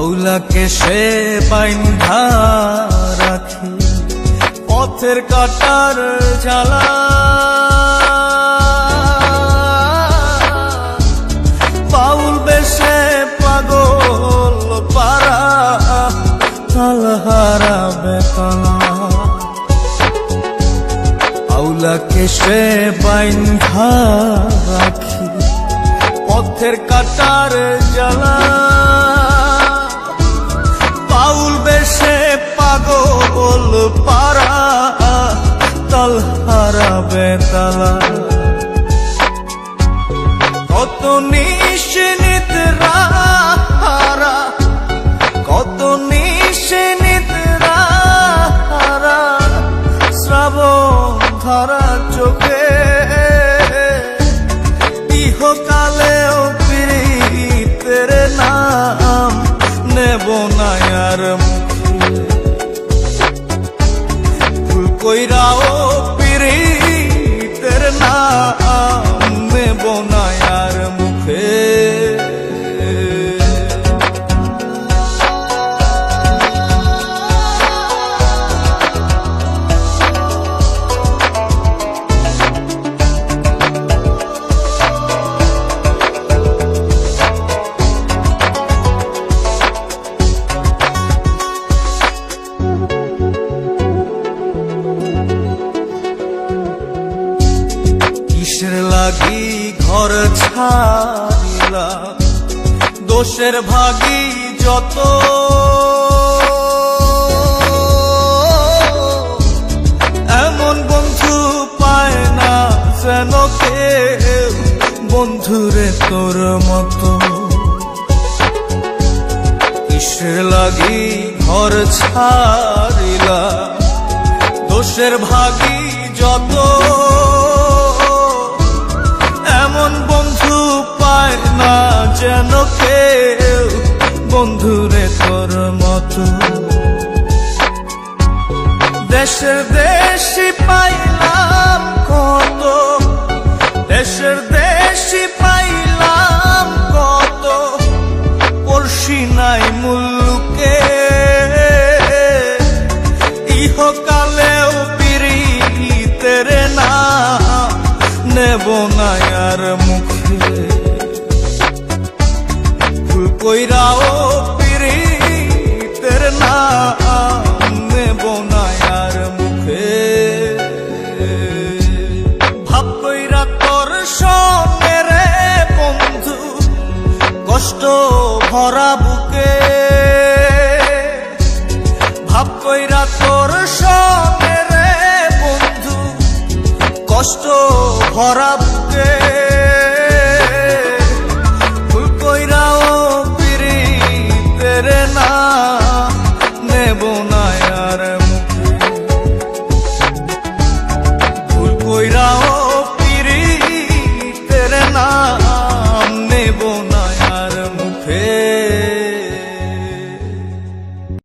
আউলাকে সে বাইন্ধা রাখি পথের কাটার জ্বালা, বাউল বেশে পাগল পারা তালহারা বেতলা। আউলাকে সে বাইন্ধা রাখি পথের কাটার জ্বালা, বাউল বেশে পাগল পারা তালহারা বেতালা। কত নিশিনিতরা হারা, কত নিশিনিতরা হারা, শ্রাবণ ধারা চোখে ইহকালেও পীড়িতের নাম নেব না আর মুখে। ভুল কইরাও পীড়িতের নাম নেব না আর মুখে। কিসের লাগি ঘর ছাড়িলা, দোষের ভাগী যত, এমন বন্ধু পায় না যেন কেউ বন্ধুরে তোর মতো। কিসের লাগি ঘর ছাড়িলা, দোষের ভাগী যত, এমন বন্ধু পায় না যেন কেউ বন্ধুরে তোর মতো। দেশের দেশি পাইলাম কত, দেশের দেশি পাইলাম কত, পড়শি নাই মুল্লুকে ইহকালেও পীড়িতের নাম নেব না আর মুখে। ভুল কইরাও পীড়িতের নাম নেব না আর মুখে। ভাব কইরা তোর সঙ্গে রে বন্ধু কষ্ট ভরা বুকে, ভাব কইরা তোর সঙ্গে রে বন্ধু কষ্ট ভরা বুকে।